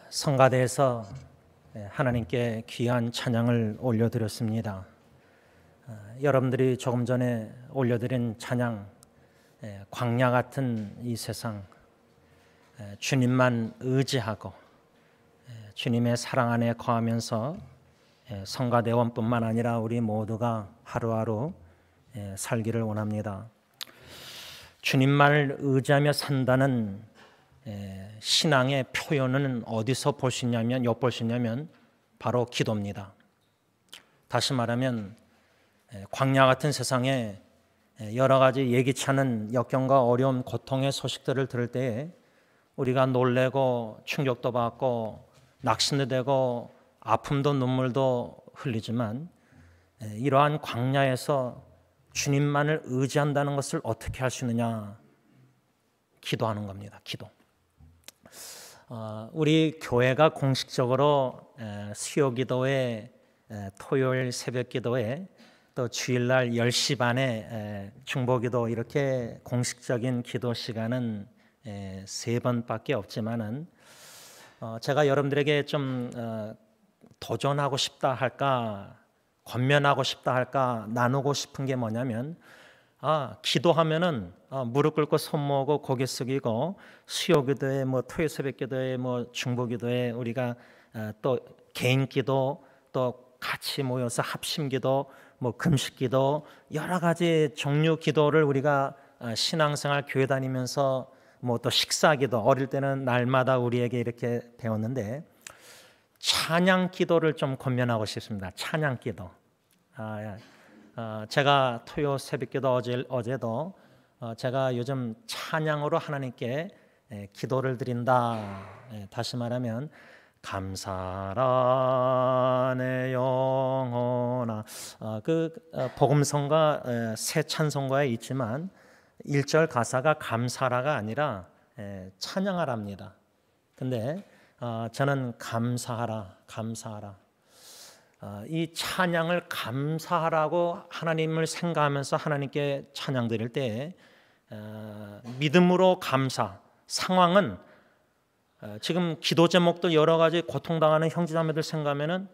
성가대에서 하나님께 귀한 찬양을 올려드렸습니다. 여러분들이 조금 전에 올려드린 찬양, 광야 같은 이 세상, 주님만 의지하고 주님의 사랑 안에 거하면서 성가대원뿐만 아니라 우리 모두가 하루하루 살기를 원합니다. 주님만을 의지하며 산다는 신앙의 표현은 어디서 볼 수 있냐면, 엿볼 수 있냐면 바로 기도입니다. 다시 말하면 광야 같은 세상에 여러 가지 예기치 않은 역경과 어려움, 고통의 소식들을 들을 때에 우리가 놀래고 충격도 받고 낙심도 되고 아픔도 눈물도 흘리지만, 이러한 광야에서 주님만을 의지한다는 것을 어떻게 할 수 있느냐? 기도하는 겁니다. 기도. 우리 교회가 공식적으로 수요기도회, 토요일 새벽기도회, 또 주일날 10시 반에 중보기도, 이렇게 공식적인 기도 시간은 3번밖에 없지만은 제가 여러분들에게 좀 도전하고 싶다 할까, 권면하고 싶다 할까, 나누고 싶은 게 뭐냐면, 기도하면은 무릎 꿇고 손 모으고 고개 숙이고, 수요기도에 토요일 새벽기도에 중보기도에 우리가 또 개인기도, 또 같이 모여서 합심기도, 금식기도, 여러 가지 종류 기도를 우리가 신앙생활 교회 다니면서 또 식사기도, 어릴 때는 날마다 우리에게 이렇게 배웠는데, 찬양기도를 좀 권면하고 싶습니다. 찬양기도. 제가 토요 새벽기도 어제도 제가 요즘 찬양으로 하나님께 기도를 드린다. 다시 말하면 감사라 내 영혼아. 복음성가 새 찬송가에 있지만 1절 가사가 감사라가 아니라 찬양하랍니다. 근데 저는 감사하라. 이 찬양을 감사하라고 하나님을 생각하면서 하나님께 찬양 드릴 때 믿음으로 감사. 상황은 지금 기도 제목들 여러 가지 고통당하는 형제자매들 생각하면은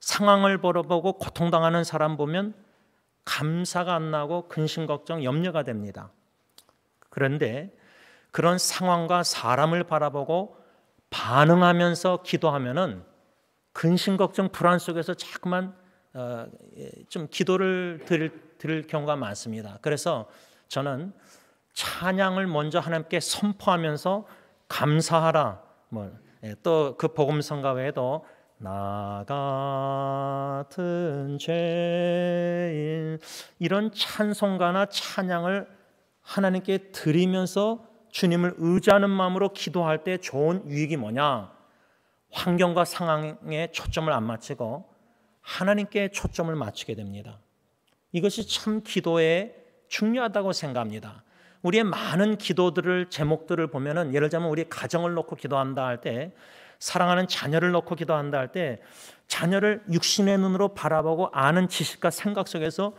상황을 보고 고통당하는 사람 보면 감사가 안 나고 근심 걱정 염려가 됩니다. 그런데 그런 상황과 사람을 바라보고 반응하면서 기도하면은 근심 걱정 불안 속에서 자꾸만 좀 기도를 드릴 경우가 많습니다. 그래서 저는 찬양을 먼저 하나님께 선포하면서 감사하라. 또 그 복음성가 외에도 나 같은 죄인, 이런 찬송가나 찬양을 하나님께 드리면서 주님을 의지하는 마음으로 기도할 때 좋은 유익이 뭐냐? 환경과 상황에 초점을 안 맞추고 하나님께 초점을 맞추게 됩니다. 이것이 참 기도에 중요하다고 생각합니다. 우리의 많은 기도들을, 제목들을 보면은, 예를 들자면 우리 가정을 놓고 기도한다 할 때, 사랑하는 자녀를 놓고 기도한다 할 때, 자녀를 육신의 눈으로 바라보고 아는 지식과 생각 속에서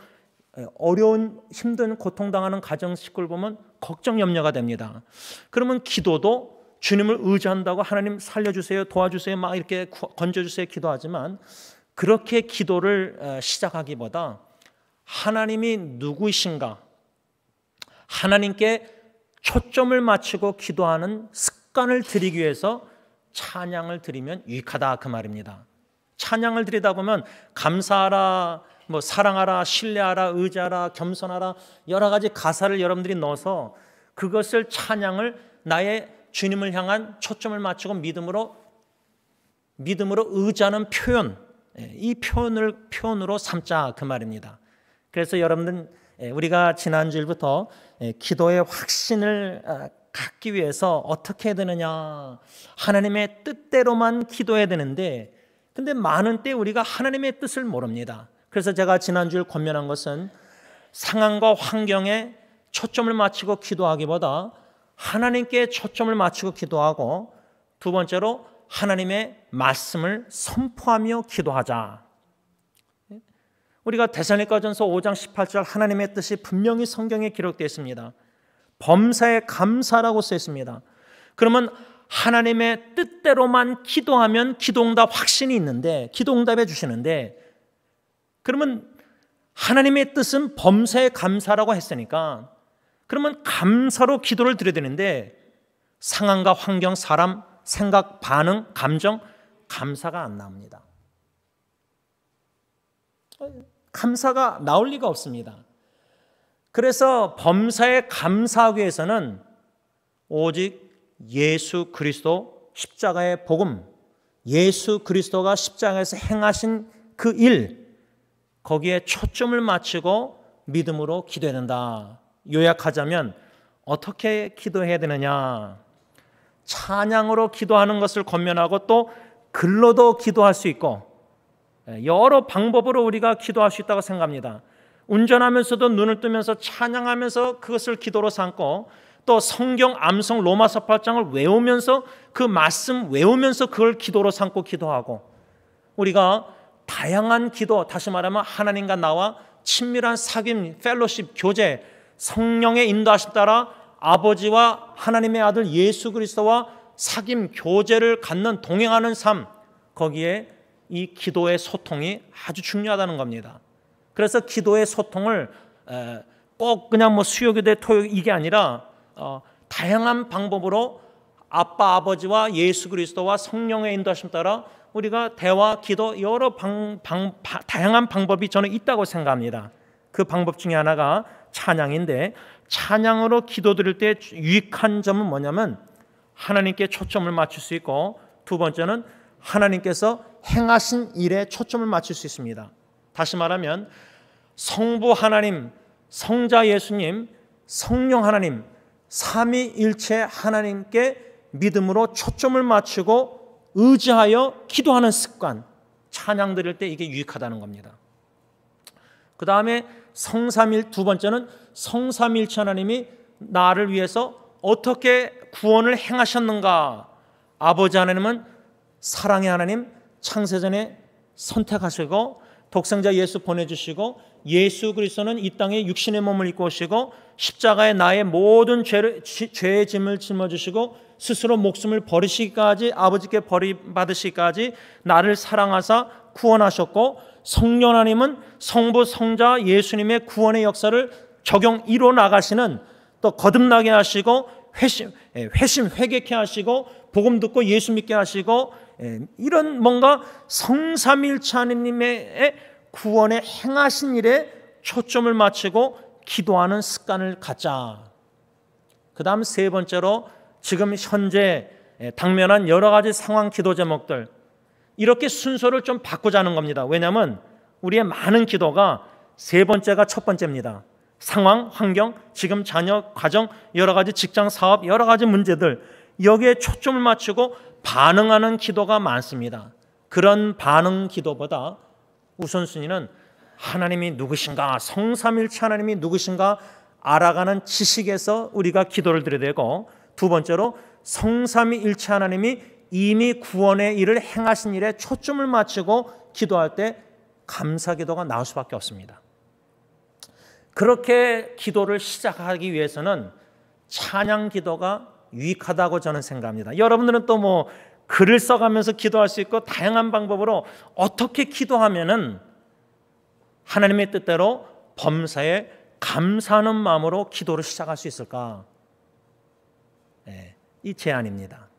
어려운, 힘든, 고통당하는 가정 식구를 보면 걱정, 염려가 됩니다. 그러면 기도도 주님을 의지한다고 하나님 살려주세요, 도와주세요, 막 이렇게 건져주세요 기도하지만, 그렇게 기도를 시작하기보다 하나님이 누구이신가, 하나님께 초점을 맞추고 기도하는 습관을 들이기 위해서 찬양을 드리면 유익하다, 그 말입니다. 찬양을 드리다 보면 감사하라, 사랑하라, 신뢰하라, 의지하라, 겸손하라, 여러 가지 가사를 여러분들이 넣어서 그것을, 찬양을 나의 주님을 향한 초점을 맞추고 믿음으로 의지하는 표현, 이 표현으로 삼자, 그 말입니다. 그래서 여러분들, 우리가 지난주일부터 기도의 확신을 갖기 위해서 어떻게 해야 되느냐, 하나님의 뜻대로만 기도해야 되는데, 근데 많은 때 우리가 하나님의 뜻을 모릅니다. 그래서 제가 지난주에 권면한 것은 상황과 환경에 초점을 맞추고 기도하기보다 하나님께 초점을 맞추고 기도하고, 두 번째로 하나님의 말씀을 선포하며 기도하자. 우리가 데살로니가전서 5장 18절 하나님의 뜻이 분명히 성경에 기록되어 있습니다. 범사에 감사라고 써 있습니다. 그러면 하나님의 뜻대로만 기도하면 기도응답 확신이 있는데, 기도응답해 주시는데, 그러면 하나님의 뜻은 범사에 감사라고 했으니까 그러면 감사로 기도를 드려야 되는데 상황과 환경, 사람, 생각, 반응, 감정, 감사가 안 나옵니다. 감사가 나올 리가 없습니다. 그래서 범사에 감사하기 위해서는 오직 예수 그리스도 십자가의 복음, 예수 그리스도가 십자가에서 행하신 그 일, 거기에 초점을 맞추고 믿음으로 기도해야 된다. 요약하자면 어떻게 기도해야 되느냐? 찬양으로 기도하는 것을 권면하고 또 글로도 기도할 수 있고 여러 방법으로 우리가 기도할 수 있다고 생각합니다. 운전하면서도 눈을 뜨면서 찬양하면서 그것을 기도로 삼고, 또 성경 암송 로마서 8장을 외우면서 그 말씀 외우면서 그걸 기도로 삼고 기도하고, 우리가 다양한 기도, 다시 말하면 하나님과 나와 친밀한 사귐, 펠로십, 교제, 성령의 인도하심 따라 아버지와 하나님의 아들 예수 그리스도와 사귐, 교제를 갖는 동행하는 삶, 거기에 이 기도의 소통이 아주 중요하다는 겁니다. 그래서 기도의 소통을 꼭 그냥 뭐 수요기도의 토요일 이게 아니라 다양한 방법으로 아빠 아버지와 예수 그리스도와 성령의 인도하심 따라 우리가 대화, 기도 여러 다양한 방법이 저는 있다고 생각합니다. 그 방법 중에 하나가 찬양인데, 찬양으로 기도드릴 때 유익한 점은 뭐냐면 하나님께 초점을 맞출 수 있고, 두 번째는 하나님께서 행하신 일에 초점을 맞출 수 있습니다. 다시 말하면 성부 하나님, 성자 예수님, 성령 하나님, 삼위일체 하나님께 믿음으로 초점을 맞추고 의지하여 기도하는 습관, 찬양 드릴 때 이게 유익하다는 겁니다. 그 다음에 성삼일, 두 번째는 성삼일체 하나님이 나를 위해서 어떻게 구원을 행하셨는가. 아버지 하나님은 사랑의 하나님, 창세전에 선택하시고 독생자 예수 보내주시고, 예수 그리스도는 이 땅에 육신의 몸을 입고 오시고 십자가에 나의 모든 죄의 짐을 짊어지시고 스스로 목숨을 버리시기까지, 아버지께 버림받으시기까지 나를 사랑하사 구원하셨고, 성령 하나님은 성부 성자 예수님의 구원의 역사를 적용 이뤄 나가시는, 또 거듭나게 하시고 회개케 하시고 복음 듣고 예수 믿게 하시고, 이런 뭔가 성삼일체 하나님의 구원에 행하신 일에 초점을 맞추고 기도하는 습관을 갖자. 그 다음 세 번째로 지금 현재 당면한 여러 가지 상황 기도 제목들, 이렇게 순서를 좀 바꾸자는 겁니다. 왜냐하면 우리의 많은 기도가 세 번째가 첫 번째입니다. 상황, 환경, 지금 자녀, 가정, 여러 가지 직장, 사업, 여러 가지 문제들, 여기에 초점을 맞추고 반응하는 기도가 많습니다. 그런 반응 기도보다 우선순위는 하나님이 누구신가, 성삼일체 하나님이 누구신가 알아가는 지식에서 우리가 기도를 드려야 되고, 두 번째로 성삼위일체 하나님이 이미 구원의 일을 행하신 일에 초점을 맞추고 기도할 때 감사기도가 나올 수밖에 없습니다. 그렇게 기도를 시작하기 위해서는 찬양 기도가 유익하다고 저는 생각합니다. 여러분들은 또 뭐 글을 써가면서 기도할 수 있고 다양한 방법으로 어떻게 기도하면은 하나님의 뜻대로 범사에 감사하는 마음으로 기도를 시작할 수 있을까? 이 제안입니다.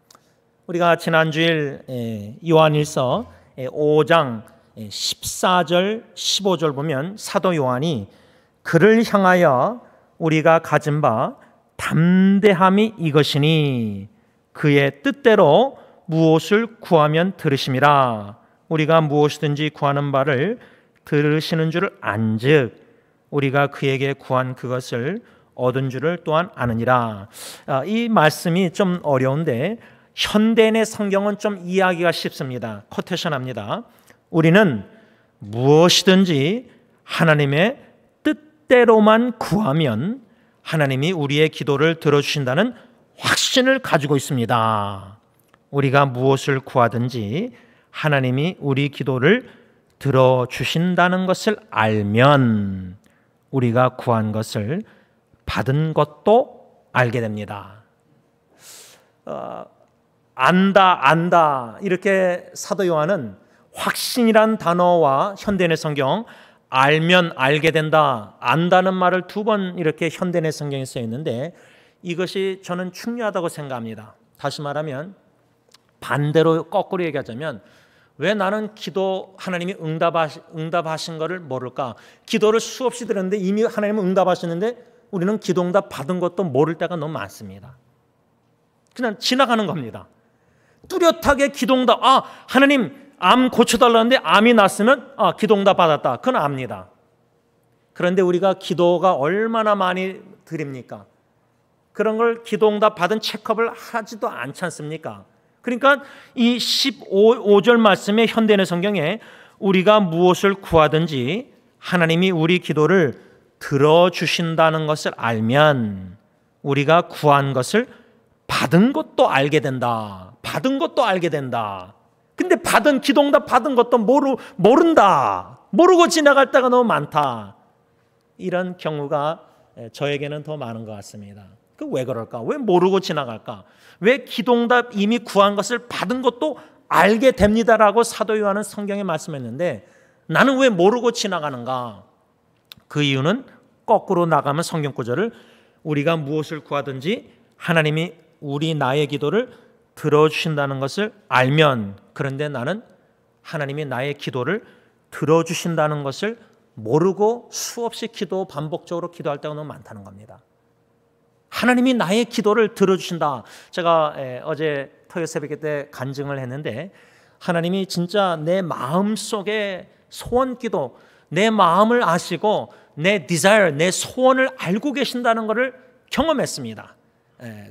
우리가 지난주일 요한일서 5장 14절 15절 보면 사도 요한이 그를 향하여 우리가 가진 바 담대함이 이것이니 그의 뜻대로 무엇을 구하면 들으심이라. 우리가 무엇이든지 구하는 바를 들으시는 줄을 안즉 우리가 그에게 구한 그것을 얻은 줄을 또한 아느니라. 이 말씀이 좀 어려운데 현대인의 성경은 좀 이해하기가 쉽습니다. 코테이션합니다. 우리는 무엇이든지 하나님의 뜻대로만 구하면 하나님이 우리의 기도를 들어주신다는 확신을 가지고 있습니다. 우리가 무엇을 구하든지 하나님이 우리 기도를 들어주신다는 것을 알면 우리가 구한 것을 받은 것도 알게 됩니다. 안다 이렇게 사도 요한은 확신이란 단어와 현대인의 성경 알면 알게 된다, 안다는 말을 두 번 이렇게 현대인의 성경에 써 있는데 이것이 저는 중요하다고 생각합니다. 다시 말하면 반대로 거꾸로 얘기하자면 왜 나는 기도 하나님이 응답하신 것을 모를까? 기도를 수없이 드렸는데 이미 하나님은 응답하시는데 우리는 기도 응답 받은 것도 모를 때가 너무 많습니다. 그냥 지나가는 겁니다. 뚜렷하게 기도 응답, 하나님 암 고쳐달라는데 암이 났으면 기도 응답 받았다. 그건 압니다. 그런데 우리가 기도가 얼마나 많이 드립니까? 그런 걸 기도 응답 받은 체크업을 하지도 않지 않습니까? 그러니까 이 15절 말씀의 현대인의 성경에 우리가 무엇을 구하든지 하나님이 우리 기도를 들어주신다는 것을 알면 우리가 구한 것을 받은 것도 알게 된다. 받은 것도 알게 된다. 근데 받은 기도응답 받은 것도 모른다. 모르고 지나갈 때가 너무 많다. 이런 경우가 저에게는 더 많은 것 같습니다. 왜 그럴까? 왜 모르고 지나갈까? 왜 기도응답 이미 구한 것을 받은 것도 알게 됩니다라고 사도 요한은 성경에 말씀했는데 나는 왜 모르고 지나가는가? 그 이유는 거꾸로 나가면 성경 구절을 우리가 무엇을 구하든지 하나님이 나의 기도를 들어주신다는 것을 알면, 그런데 나는 하나님이 나의 기도를 들어주신다는 것을 모르고 수없이 반복적으로 기도할 때가 너무 많다는 겁니다. 하나님이 나의 기도를 들어주신다. 제가 어제 토요 새벽 때 간증을 했는데 하나님이 진짜 내 마음속에 소원 기도, 내 마음을 아시고 내 desire, 내 소원을 알고 계신다는 것을 경험했습니다.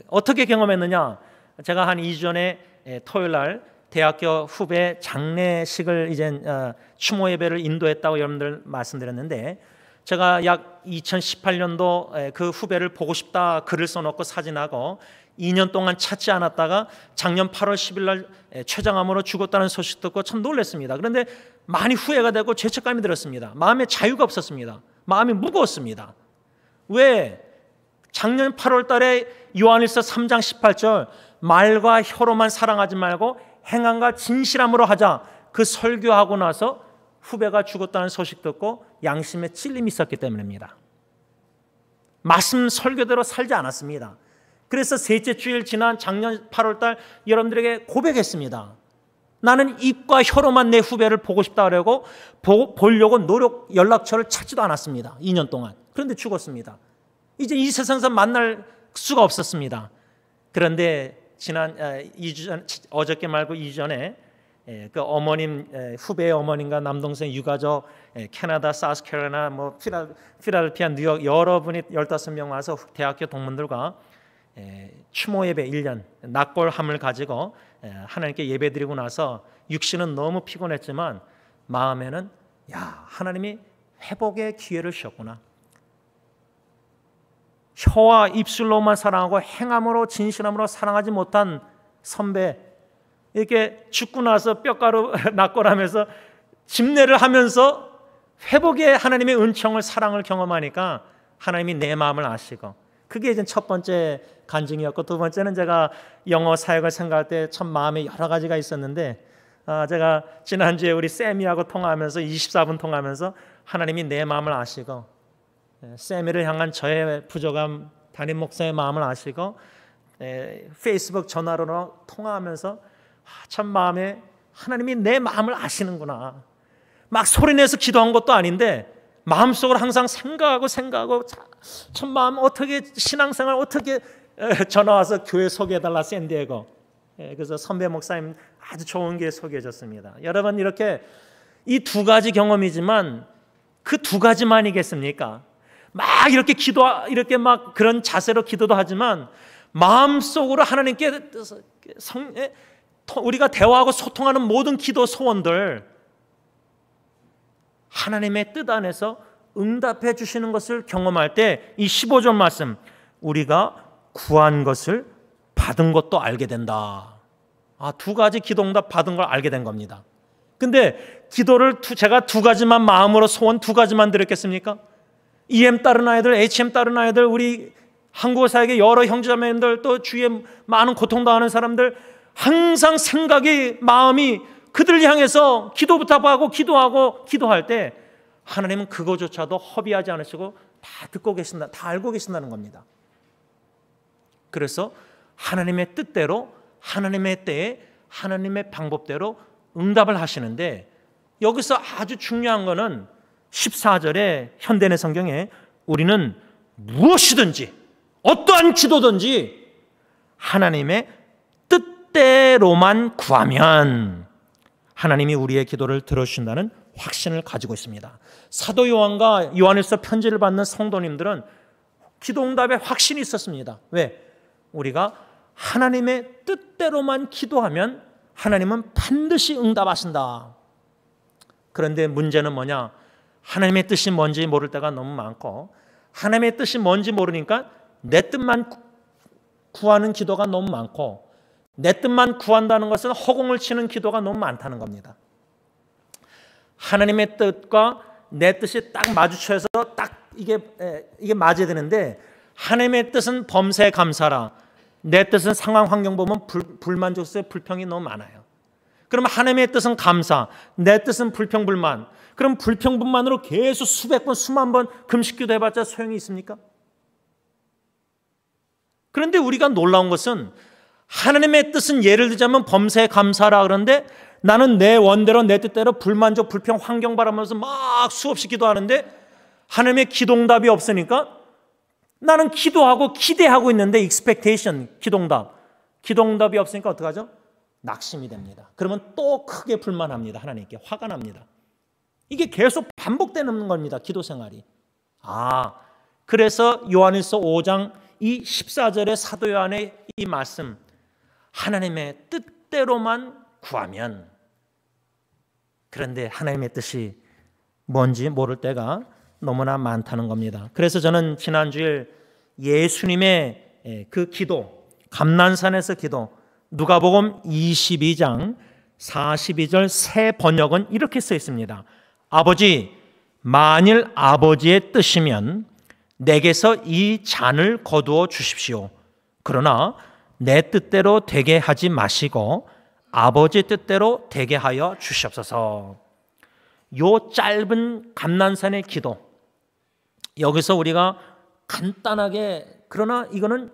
어떻게 경험했느냐? 제가 한 2주 전에 토요일 날 대학교 후배 장례식을 이제 추모 예배를 인도했다고 여러분들 말씀드렸는데 제가 약 2018년도 그 후배를 보고 싶다 글을 써놓고 사진하고 2년 동안 찾지 않았다가 작년 8월 10일 날 췌장암으로 죽었다는 소식 듣고 참 놀랐습니다. 그런데 많이 후회가 되고 죄책감이 들었습니다. 마음에 자유가 없었습니다. 마음이 무거웠습니다. 왜? 작년 8월 달에 요한일서 3장 18절 말과 혀로만 사랑하지 말고 행함과 진실함으로 하자, 그 설교하고 나서 후배가 죽었다는 소식 듣고 양심에 찔림이 있었기 때문입니다. 말씀 설교대로 살지 않았습니다. 그래서 셋째 주일 지난 작년 8월 달 여러분들에게 고백했습니다. 나는 입과 혀로만 내 후배를 보고 싶다 하려고 보려고 연락처를 찾지도 않았습니다. 2년 동안. 그런데 죽었습니다. 이제 이 세상에서 만날 수가 없었습니다. 그런데 지난 2주 전, 어저께 말고 2주 전에 그 어머님, 후배의 어머님과 남동생 유가족 캐나다, 사우스캐롤라이나, 필라델피아, 뉴욕 여러분이 15명 와서 대학교 동문들과 추모 예배 1년 낙골함을 가지고 하나님께 예배드리고 나서 육신은 너무 피곤했지만 마음에는 하나님이 회복의 기회를 주셨구나. 혀와 입술로만 사랑하고 행함으로 진실함으로 사랑하지 못한 선배, 이렇게 죽고 나서 뼈가루 낙골하면서 집례를 하면서 회복의 하나님의 은총을, 사랑을 경험하니까 하나님이 내 마음을 아시고, 그게 이제 첫 번째 간증이었고, 두 번째는 제가 영어 사역을 생각할 때 참 마음에 여러 가지가 있었는데 제가 지난주에 우리 세미하고 통화하면서 24분 통화하면서 하나님이 내 마음을 아시고 세미를 향한 저의 부족함, 담임 목사의 마음을 아시고 페이스북 전화로 통화하면서 참 마음에 하나님이 내 마음을 아시는구나. 막 소리내서 기도한 것도 아닌데 마음속으로 항상 생각하고 참 마음 어떻게 신앙생활 어떻게 전화 와서 교회 소개해달라 샌디에고. 그래서 선배 목사님 아주 좋은 게 소개해줬습니다. 여러분, 이렇게 이 두 가지 경험이지만 그 두 가지만이겠습니까? 막 이렇게 이렇게 막 그런 자세로 기도도 하지만 마음속으로 하나님께 우리가 대화하고 소통하는 모든 기도 소원들 하나님의 뜻 안에서 응답해 주시는 것을 경험할 때 이 15절 말씀, 우리가 구한 것을 받은 것도 알게 된다. 두 가지 기도 응답 받은 걸 알게 된 겁니다. 근데 기도를 제가 두 가지만 마음으로 소원 두 가지만 드렸겠습니까? EM 따른 아이들, HM 따른 아이들, 우리 한국어 사역의 여러 형제자매님들, 또 주위에 많은 고통당하는 사람들, 항상 생각이, 마음이 그들을 향해서 기도부터 하고 기도할 때 하나님은 그거조차도 허비하지 않으시고 다 듣고 계신다, 다 알고 계신다는 겁니다. 그래서 하나님의 뜻대로, 하나님의 때에, 하나님의 방법대로 응답을 하시는데, 여기서 아주 중요한 것은 14절에 현대의 성경에 우리는 무엇이든지 어떠한 기도든지 하나님의 뜻대로만 구하면 하나님이 우리의 기도를 들어주신다는 확신을 가지고 있습니다. 사도 요한과 요한일서 편지를 받는 성도님들은 기도 응답에 확신이 있었습니다. 왜? 우리가 하나님의 뜻대로만 기도하면 하나님은 반드시 응답하신다. 그런데 문제는 뭐냐? 하나님의 뜻이 뭔지 모를 때가 너무 많고, 하나님의 뜻이 뭔지 모르니까 내 뜻만 구하는 기도가 너무 많고, 내 뜻만 구한다는 것은 허공을 치는 기도가 너무 많다는 겁니다. 하나님의 뜻과 내 뜻이 딱 마주쳐서 딱 이게 맞아야 되는데, 하나님의 뜻은 범사에 감사라, 내 뜻은 상황 환경 보면 불만족스러워, 불평이 너무 많아요. 그럼 하나님의 뜻은 감사, 내 뜻은 불평 불만. 그럼 불평 불만으로 계속 수백 번, 수만 번 금식기도 해봤자 소용이 있습니까? 그런데 우리가 놀라운 것은 하나님의 뜻은, 예를 들자면 범사에 감사라 그러는데 나는 내 원대로 내 뜻대로 불만족, 불평, 환경 바라면서 막 수없이 기도하는데 하나님의 기도응답이 없으니까 나는 기도하고 기대하고 있는데 expectation, 기도응답이 없으니까 어떡하죠? 낙심이 됩니다. 그러면 또 크게 불만합니다. 하나님께 화가 납니다. 이게 계속 반복되는 겁니다. 기도 생활이. 그래서 요한일서 5장 이 14절의 사도 요한의 이 말씀, 하나님의 뜻대로만 구하면, 그런데 하나님의 뜻이 뭔지 모를 때가 너무나 많다는 겁니다. 그래서 저는 지난주일 예수님의 그 기도, 감난산에서 기도, 누가복음 22장 42절 새 번역은 이렇게 써 있습니다. 아버지, 만일 아버지의 뜻이면 내게서 이 잔을 거두어 주십시오. 그러나 내 뜻대로 되게 하지 마시고 아버지의 뜻대로 되게 하여 주시옵소서. 요 짧은 감난산의 기도, 여기서 우리가 간단하게, 그러나 이거는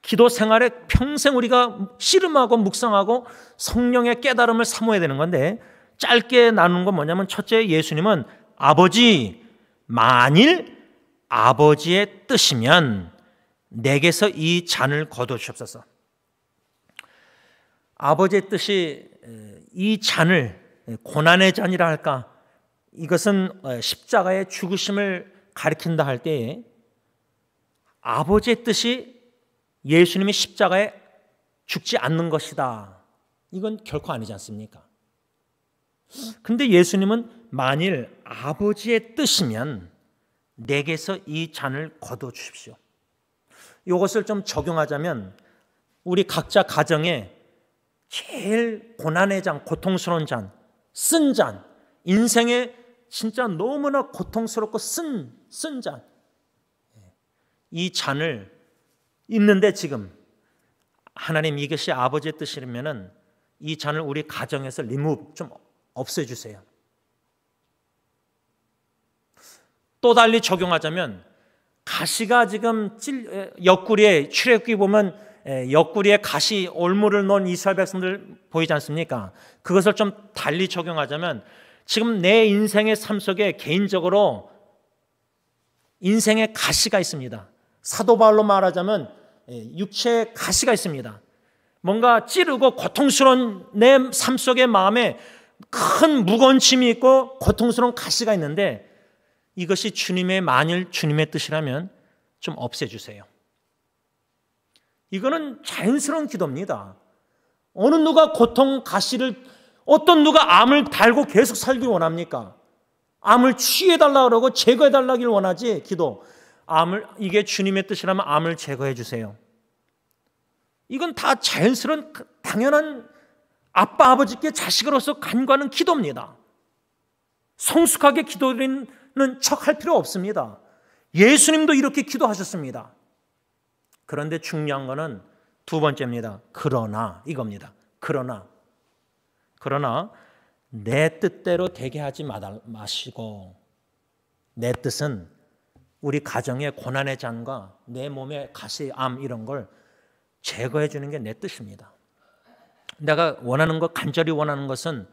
기도 생활에 평생 우리가 씨름하고 묵상하고 성령의 깨달음을 사모해야 되는 건데, 짧게 나누는 건 뭐냐면, 첫째, 예수님은 아버지, 만일 아버지의 뜻이면 내게서 이 잔을 거두어 주옵소서. 아버지의 뜻이 이 잔을, 고난의 잔이라 할까, 이것은 십자가의 죽으심을 가리킨다 할 때에 아버지의 뜻이 예수님이 십자가에 죽지 않는 것이다. 이건 결코 아니지 않습니까? 근데 예수님은 만일 아버지의 뜻이면 내게서 이 잔을 거두어 주십시오. 이것을 좀 적용하자면 우리 각자 가정에 제일 고난의 잔, 고통스러운 잔, 쓴 잔, 인생에 진짜 너무나 고통스럽고 쓴 잔, 이 잔을 있는데, 지금 하나님 이것이 아버지의 뜻이라면은 이 잔을 우리 가정에서 좀 없애주세요. 또 달리 적용하자면, 가시가 지금 옆구리에, 출애굽기 보면 옆구리에 가시, 올무를 넣은 이스라엘 백성들 보이지 않습니까? 그것을 좀 달리 적용하자면, 지금 내 인생의 삶 속에 개인적으로 인생의 가시가 있습니다. 사도 바울로 말하자면 육체에 가시가 있습니다. 뭔가 찌르고 고통스러운 내 삶 속의 마음에 큰 무거운 짐이 있고 고통스러운 가시가 있는데, 이것이 만일 주님의 뜻이라면 좀 없애주세요. 이거는 자연스러운 기도입니다. 어느 누가 고통, 가시를, 어떤 누가 암을 달고 계속 살길 원합니까? 암을 치유해달라고 그러고 제거해달라길 원하지. 기도, 이게 주님의 뜻이라면 암을 제거해 주세요. 이건 다 자연스러운, 당연한 아빠, 아버지께 자식으로서 간구하는 기도입니다. 성숙하게 기도드리는 척 할 필요 없습니다. 예수님도 이렇게 기도하셨습니다. 그런데 중요한 것은 두 번째입니다. 그러나 이겁니다. 그러나 내 뜻대로 되게 하지 마시고, 내 뜻은 우리 가정의 고난의 잔과 내 몸의 가시, 암 이런 걸 제거해 주는 게 내 뜻입니다. 내가 원하는 것, 간절히 원하는 것은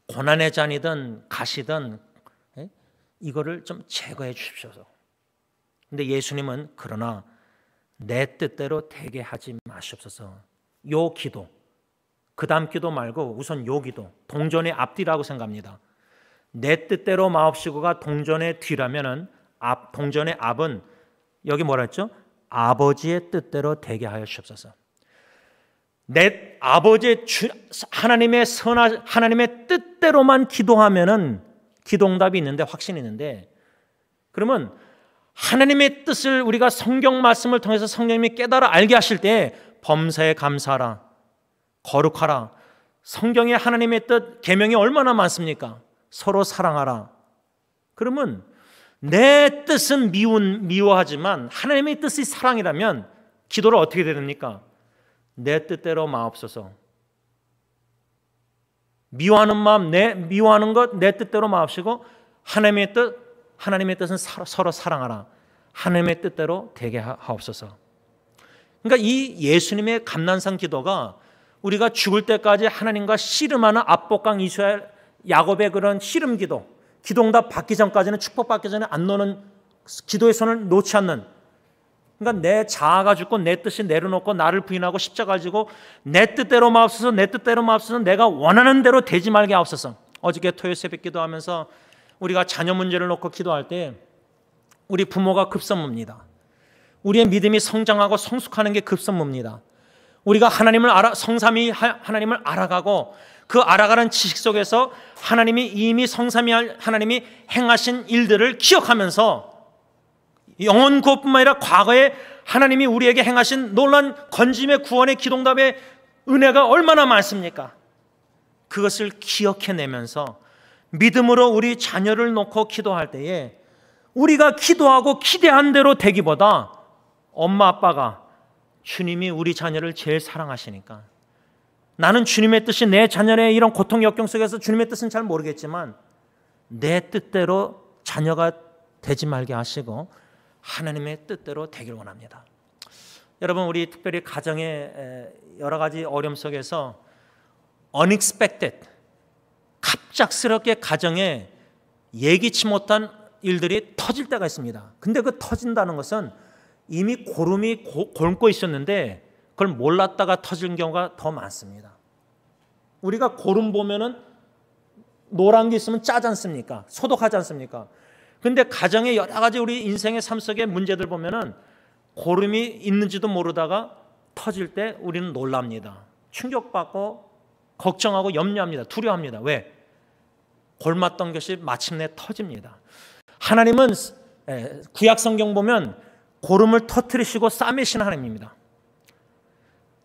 고난의 잔이든 가시든 이거를 좀 제거해 주십시오. 근데 예수님은 그러나 내 뜻대로 되게 하지 마시옵소서. 요 기도, 그 다음 기도 말고 우선 요 기도, 동전의 앞뒤라고 생각합니다. 내 뜻대로 마옵시고가 동전의 뒤라면은 동전의 앞은 여기 뭐라 했죠? 아버지의 뜻대로 되게 하여 주옵소서. 내 아버지의 하나님의 하나님의 뜻대로만 기도하면은 기도응답이 있는데, 확신이 있는데, 그러면 하나님의 뜻을 우리가 성경 말씀을 통해서 성령님이 깨달아 알게 하실 때 범사에 감사하라, 거룩하라, 성경에 하나님의 뜻 계명이 얼마나 많습니까? 서로 사랑하라. 그러면 내 뜻은 미워하지만 하나님의 뜻이 사랑이라면 기도를 어떻게 됩니까? 내 뜻대로 마옵소서. 미워하는 것 내 뜻대로 마옵시고, 하나님의 뜻은 서로 사랑하라. 하나님의 뜻대로 되게 하옵소서. 그러니까 이 예수님의 감난산 기도가 우리가 죽을 때까지 하나님과 씨름하는 압복강 이스라엘 야곱의 그런 씨름 기도, 기도응답 받기 전까지는, 축복받기 전에 안 놓는 기도의 손을 놓지 않는, 그러니까 내 자아가 죽고 내 뜻이 내려놓고 나를 부인하고 십자가를 지고 내 뜻대로 마옵소서, 내 뜻대로 마옵소서, 내가 원하는 대로 되지 말게 하옵소서. 어저께 토요일 새벽 기도하면서 우리가 자녀 문제를 놓고 기도할 때 우리 부모가 급선무입니다. 우리의 믿음이 성장하고 성숙하는 게 급선무입니다. 우리가 성삼위 하나님을 알아가고 그 알아가는 지식 속에서 하나님이 이미 성삼위 하나님이 행하신 일들을 기억하면서 영원 구원뿐만 아니라 과거에 하나님이 우리에게 행하신 놀라운 건짐의 구원의 기도응답의 은혜가 얼마나 많습니까? 그것을 기억해내면서 믿음으로 우리 자녀를 놓고 기도할 때에 우리가 기도하고 기대한 대로 되기보다 엄마 아빠가 주님이 우리 자녀를 제일 사랑하시니까, 나는 주님의 뜻이 내 자녀의 이런 고통 역경 속에서 주님의 뜻은 잘 모르겠지만 내 뜻대로 자녀가 되지 말게 하시고 하나님의 뜻대로 되길 원합니다. 여러분, 우리 특별히 가정의 여러 가지 어려움 속에서 unexpected, 갑작스럽게 가정에 예기치 못한 일들이 터질 때가 있습니다. 근데 그 터진다는 것은 이미 고름이 곪고 있었는데 그걸 몰랐다가 터진 경우가 더 많습니다. 우리가 고름 보면은 노란 게 있으면 짜지 않습니까? 소독하지 않습니까? 근데 가정의 여러 가지 우리 인생의 삶 속의 문제들 보면은 고름이 있는지도 모르다가 터질 때 우리는 놀랍니다. 충격받고 걱정하고 염려합니다. 두려워합니다. 왜? 골맞던 것이 마침내 터집니다. 하나님은 구약 성경 보면 고름을 터뜨리시고 싸매시는 하나님입니다.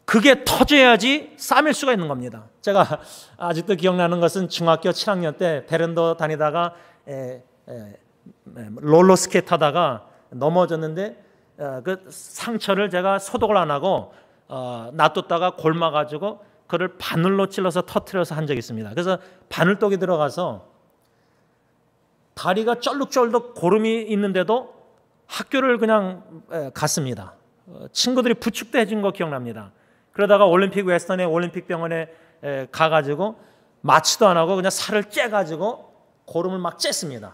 그게 터져야지 싸맬 수가 있는 겁니다. 제가 아직도 기억나는 것은 중학교 7학년 때 베란다 다니다가 롤러스케이트 하다가 넘어졌는데 그 상처를 제가 소독을 안 하고 놔뒀다가 골마가지고 그를 바늘로 찔러서 터뜨려서 한 적이 있습니다. 그래서 바늘독이 들어가서 다리가 쩔룩쩔룩 고름이 있는데도 학교를 그냥 갔습니다. 친구들이 부축도 해준 거 기억납니다. 그러다가 올림픽 웨스턴의 올림픽 병원에 가가지고 마취도 안 하고 그냥 살을 째가지고 고름을 막 쬐습니다.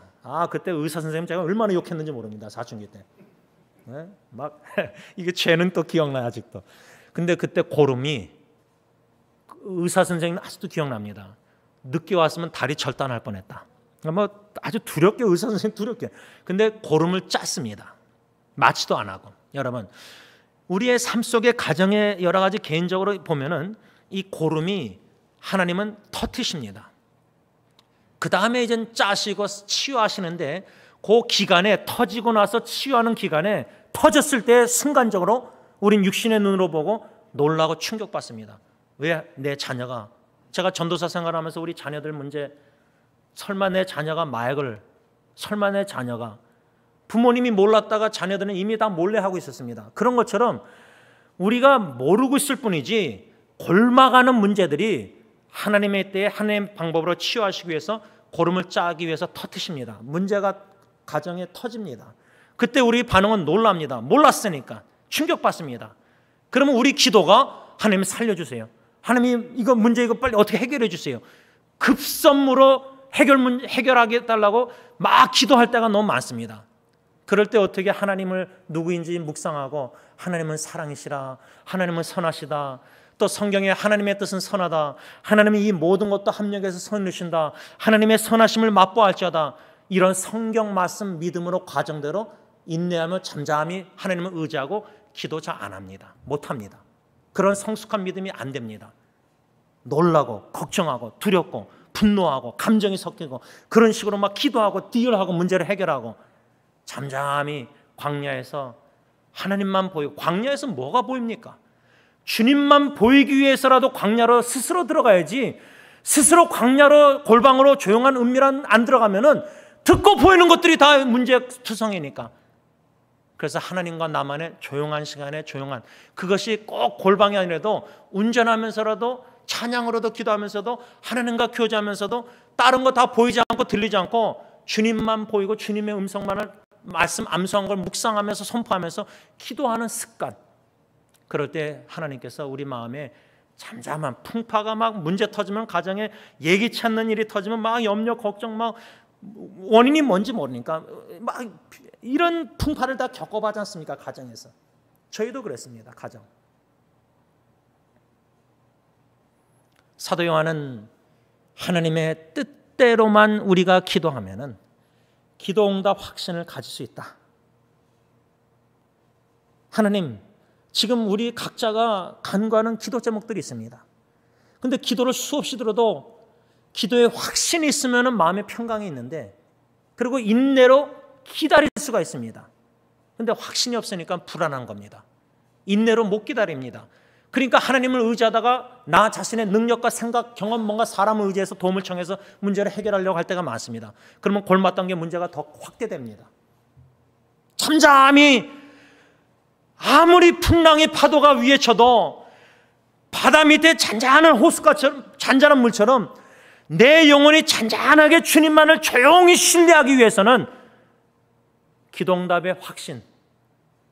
그때 의사 선생님 제가 얼마나 욕했는지 모릅니다. 사춘기 때. 막 이게 죄는 또 기억나요 아직도. 근데 그때 고름이 의사 선생님 아직도 기억납니다. 늦게 왔으면 다리 절단할 뻔했다. 뭐 아주 두렵게 의사 선생님 두렵게. 근데 고름을 짰습니다. 마취도 안 하고. 여러분, 우리의 삶 속에 가정의 여러 가지 개인적으로 보면은 이 고름이 하나님은 터트리십니다. 그 다음에 이제 짜시고 치유하시는데 그 기간에 터지고 나서 치유하는 기간에 터졌을 때 순간적으로 우린 육신의 눈으로 보고 놀라고 충격받습니다. 왜 내 자녀가, 제가 전도사 생활하면서 우리 자녀들 문제, 설마 내 자녀가 마약을, 설마 내 자녀가, 부모님이 몰랐다가 자녀들은 이미 다 몰래 하고 있었습니다. 그런 것처럼 우리가 모르고 있을 뿐이지 골마가는 문제들이 하나님의 때에 하나님의 방법으로 치유하시기 위해서 고름을 짜기 위해서 터트십니다. 문제가 가정에 터집니다. 그때 우리 반응은 놀랍니다. 몰랐으니까 충격받습니다. 그러면 우리 기도가 하나님 살려주세요. 하나님 이거 문제 이거 빨리 어떻게 해결해 주세요. 급선무로 해결하게 해달라고 막 기도할 때가 너무 많습니다. 그럴 때 어떻게 하나님을 누구인지 묵상하고 하나님은 사랑이시라, 하나님은 선하시다, 또 성경에 하나님의 뜻은 선하다, 하나님이 이 모든 것도 합력해서 선이루신다, 하나님의 선하심을 맛보할지어다, 이런 성경 말씀 믿음으로 과정대로 인내하며 잠잠히 하나님을 의지하고 기도 잘 안 합니다. 못합니다. 그런 성숙한 믿음이 안 됩니다. 놀라고 걱정하고 두렵고 분노하고 감정이 섞이고 그런 식으로 막 기도하고 딜하고 문제를 해결하고 잠잠히 광야에서 하나님만 보이고, 광야에서 뭐가 보입니까? 주님만 보이기 위해서라도 광야로 스스로 들어가야지, 스스로 광야로 골방으로 조용한 은밀한 안 들어가면은 듣고 보이는 것들이 다 문제투성이니까. 그래서 하나님과 나만의 조용한 시간에 조용한, 그것이 꼭 골방이 아니라도 운전하면서라도 찬양으로도 기도하면서도 하나님과 교제하면서도 다른 거 다 보이지 않고 들리지 않고 주님만 보이고 주님의 음성만을 말씀 암송한 걸 묵상하면서 선포하면서 기도하는 습관. 그럴 때 하나님께서 우리 마음에 잠잠한 풍파가 막 문제 터지면, 가정에 예기치 않는 일이 터지면 막 염려 걱정, 막 원인이 뭔지 모르니까 막 이런 풍파를 다 겪어봤지 않습니까? 가정에서. 저희도 그랬습니다. 가정. 사도 요한은 하나님의 뜻대로만 우리가 기도하면은 기도응답 확신을 가질 수 있다. 하나님, 지금 우리 각자가 간구하는 기도 제목들이 있습니다. 그런데 기도를 수없이 들어도 기도에 확신이 있으면 마음의 평강이 있는데, 그리고 인내로 기다릴 수가 있습니다. 그런데 확신이 없으니까 불안한 겁니다. 인내로 못 기다립니다. 그러니까 하나님을 의지하다가 나 자신의 능력과 생각, 경험, 뭔가 사람을 의지해서 도움을 청해서 문제를 해결하려고 할 때가 많습니다. 그러면 골맞던 게 문제가 더 확대됩니다. 잠잠히 아무리 풍랑의 파도가 위에 쳐도 바다 밑에 잔잔한 호숫가처럼, 잔잔한 물처럼 내 영혼이 잔잔하게 주님만을 조용히 신뢰하기 위해서는 기도응답의 확신,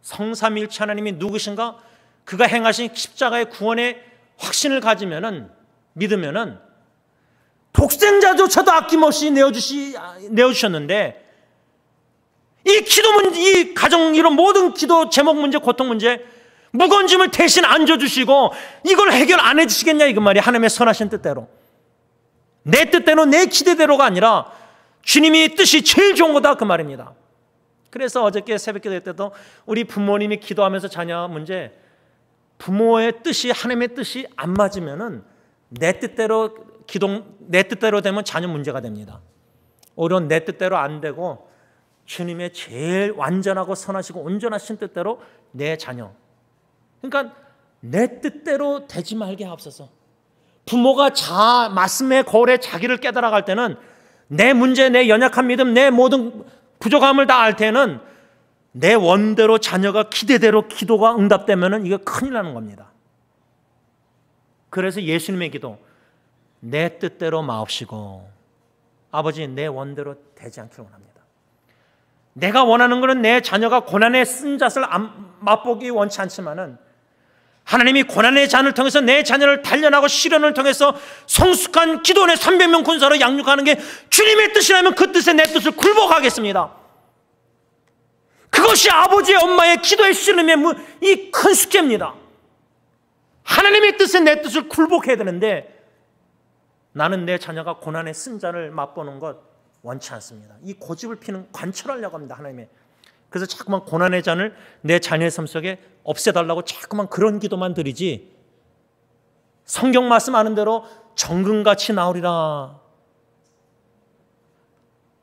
성삼일체 하나님이 누구신가, 그가 행하신 십자가의 구원의 확신을 가지면은, 믿으면은 독생자조차도 아낌없이 내어주셨는데, 이 기도 문제, 이 가정, 이런 모든 기도 제목 문제, 고통 문제, 무거운 짐을 대신 안겨주시고 이걸 해결 안 해주시겠냐, 이거 말이야. 하나님의 선하신 뜻대로, 내 뜻대로, 내 기대대로가 아니라 주님이 뜻이 제일 좋은 거다, 그 말입니다. 그래서 어저께 새벽기도 때도 우리 부모님이 기도하면서 자녀 문제, 부모의 뜻이, 하나님의 뜻이 안 맞으면은 내 뜻대로 내 뜻대로 되면 자녀 문제가 됩니다. 오히려 내 뜻대로 안 되고 주님의 제일 완전하고 선하시고 온전하신 뜻대로 내 자녀, 그러니까 내 뜻대로 되지 말게 하옵소서. 부모가 말씀의 거울에 자기를 깨달아갈 때는 내 문제, 내 연약한 믿음, 내 모든 부족함을 다 알 때는 내 원대로 자녀가 기대대로 기도가 응답되면 이거 큰일 나는 겁니다. 그래서 예수님의 기도, 내 뜻대로 마옵시고 아버지 내 원대로 되지 않기를 원합니다. 내가 원하는 것은 내 자녀가 고난의 쓴잣을 맛보기 원치 않지만은 하나님이 고난의 잔을 통해서 내 자녀를 단련하고 시련을 통해서 성숙한 기도원의 300명 군사로 양육하는 게 주님의 뜻이라면 그 뜻에 내 뜻을 굴복하겠습니다. 그것이 아버지의 엄마의 기도의 씨름의 이 큰 숙제입니다. 하나님의 뜻에 내 뜻을 굴복해야 되는데 나는 내 자녀가 고난의 쓴잔을 맛보는 것 원치 않습니다. 이 고집을 피는 관철하려고 합니다. 하나님의. 그래서 자꾸만 고난의 잔을 내 자녀의 삶 속에 없애달라고 자꾸만 그런 기도만 드리지, 성경 말씀 아는 대로 정금같이 나오리라.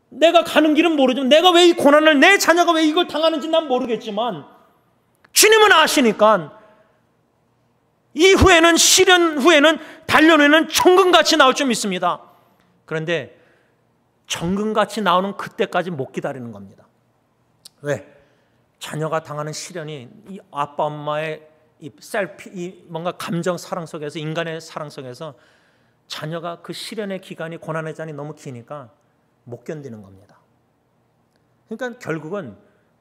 내가 가는 길은 모르지만, 내가 왜 이 고난을, 내 자녀가 왜 이걸 당하는지 난 모르겠지만 주님은 아시니까 이후에는, 시련 후에는, 단련 후에는 정금같이 나올 줄 믿습니다. 그런데 정금같이 나오는 그때까지 못 기다리는 겁니다. 왜? 자녀가 당하는 시련이 이 아빠 엄마의 이 뭔가 감정 사랑 속에서, 인간의 사랑 속에서 자녀가 그 시련의 기간이, 고난의 잔이 너무 기니까 못 견디는 겁니다. 그러니까 결국은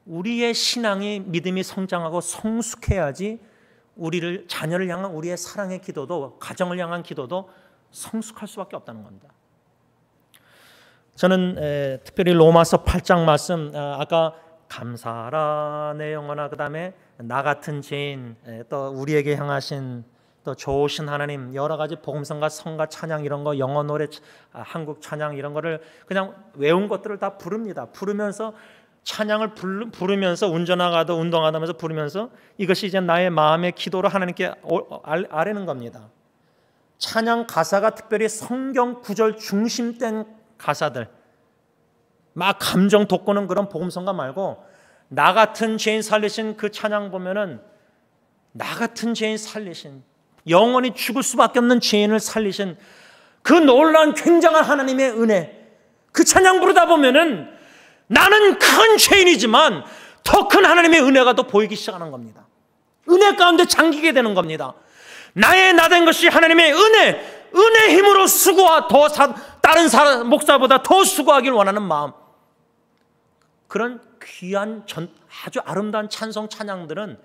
우리의 신앙이, 믿음이 성장하고 성숙해야지 우리를, 자녀를 향한 우리의 사랑의 기도도, 가정을 향한 기도도 성숙할 수밖에 없다는 겁니다. 저는 특별히 로마서 8장 말씀, 아까 감사하라 내 영혼아, 그 다음에 나 같은 죄인, 또 우리에게 향하신 또 좋으신 하나님, 여러 가지 복음성과 성가 찬양 이런 거, 영어 노래, 한국 찬양 이런 거를 그냥 외운 것들을 다 부릅니다. 부르면서 찬양을 부르면서 운전하가도 운동하다면서 부르면서 이것이 이제 나의 마음의 기도로 하나님께 아뢰는 겁니다. 찬양 가사가 특별히 성경 구절 중심된 가사들, 막 감정 돋구는 그런 복음성가 말고, 나 같은 죄인 살리신 그 찬양 보면은, 나 같은 죄인 살리신, 영원히 죽을 수밖에 없는 죄인을 살리신 그 놀라운 굉장한 하나님의 은혜, 그 찬양 부르다 보면은 나는 큰 죄인이지만 더 큰 하나님의 은혜가 더 보이기 시작하는 겁니다. 은혜 가운데 잠기게 되는 겁니다. 나의 나된 것이 하나님의 은혜 힘으로 수고하, 더 다른 목사보다 더 수고하길 원하는 마음, 그런 귀한 아주 아름다운 찬송 찬양들은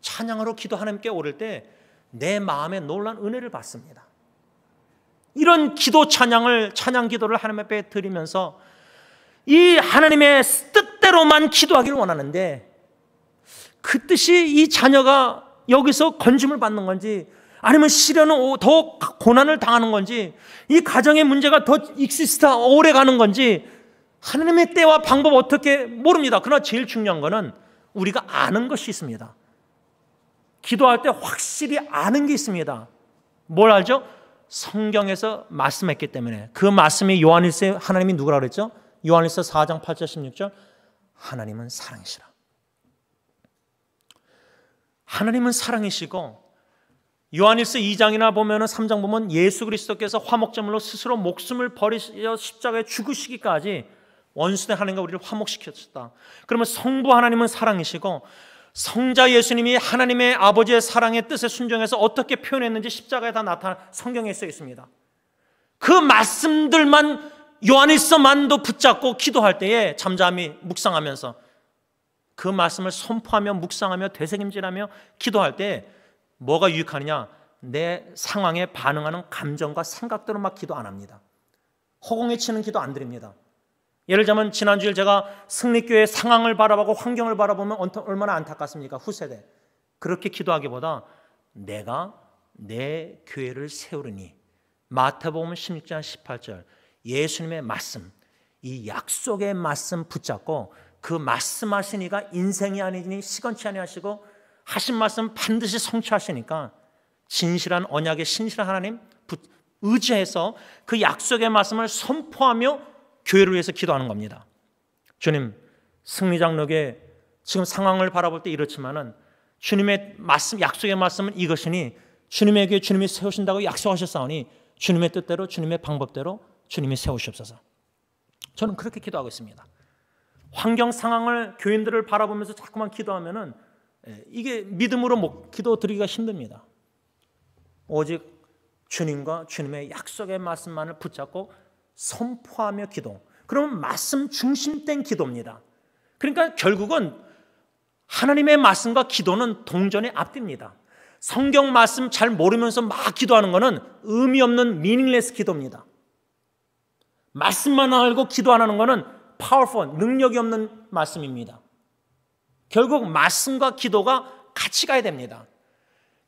찬양으로 기도 하나님께 오를 때 내 마음에 놀라운 은혜를 받습니다. 이런 기도 찬양 기도를 하나님 앞에 드리면서 이 하나님의 뜻대로만 기도하기를 원하는데, 그 뜻이 이 자녀가 여기서 건짐을 받는 건지, 아니면 시련은 더 고난을 당하는 건지, 이 가정의 문제가 더 익시스트 오래 가는 건지, 하나님의 때와 방법 어떻게 모릅니다. 그러나 제일 중요한 거는 우리가 아는 것이 있습니다. 기도할 때 확실히 아는 게 있습니다. 뭘 알죠? 성경에서 말씀했기 때문에. 그 말씀이 요한일서에 하나님이 누구라고 그랬죠? 요한일서 4장 8절 16절, 하나님은 사랑이시라. 하나님은 사랑이시고, 요한일서 2장이나 보면은 3장 보면 예수 그리스도께서 화목제물로 스스로 목숨을 버리셔 십자가에 죽으시기까지 원수된 하나님과 우리를 화목시켰다. 그러면 성부 하나님은 사랑이시고, 성자 예수님이 하나님의 아버지의 사랑의 뜻에 순종해서 어떻게 표현했는지 십자가에 다 성경에 써 있습니다. 그 말씀들만, 요한일서만도 붙잡고 기도할 때에 잠잠히 묵상하면서 그 말씀을 선포하며 묵상하며 되새김질하며 기도할 때 뭐가 유익하느냐? 내 상황에 반응하는 감정과 생각대로 막 기도 안 합니다. 허공에 치는 기도 안 드립니다. 예를 들자면 지난주에 제가 승리교회 상황을 바라보고 환경을 바라보면 얼마나 안타깝습니까? 후세대. 그렇게 기도하기보다 내가 내 교회를 세우리니, 마태복음 16장 18절 예수님의 말씀, 이 약속의 말씀 붙잡고 그 말씀하신 이가 인생이 아니니 시건치 아니하시고 하신 말씀 반드시 성취하시니까 진실한 언약의 신실한 하나님 의지해서 그 약속의 말씀을 선포하며 교회를 위해서 기도하는 겁니다. 주님, 승리장로교회 지금 상황을 바라볼 때 이렇지만은 주님의 말씀, 약속의 말씀은 이것이니 주님의 교회 주님이 세우신다고 약속하셨사오니 주님의 뜻대로, 주님의 방법대로 주님이 세우시옵소서. 저는 그렇게 기도하고 있습니다. 환경 상황을, 교인들을 바라보면서 자꾸만 기도하면은 이게 믿음으로 기도 드리기가 힘듭니다. 오직 주님과 주님의 약속의 말씀만을 붙잡고 선포하며 기도. 그러면 말씀 중심된 기도입니다. 그러니까 결국은 하나님의 말씀과 기도는 동전의 앞뒤입니다. 성경 말씀 잘 모르면서 막 기도하는 것은 의미 없는 미닝레스 기도입니다. 말씀만 알고 기도 안 하는 것은 파워풀, 능력이 없는 말씀입니다. 결국 말씀과 기도가 같이 가야 됩니다.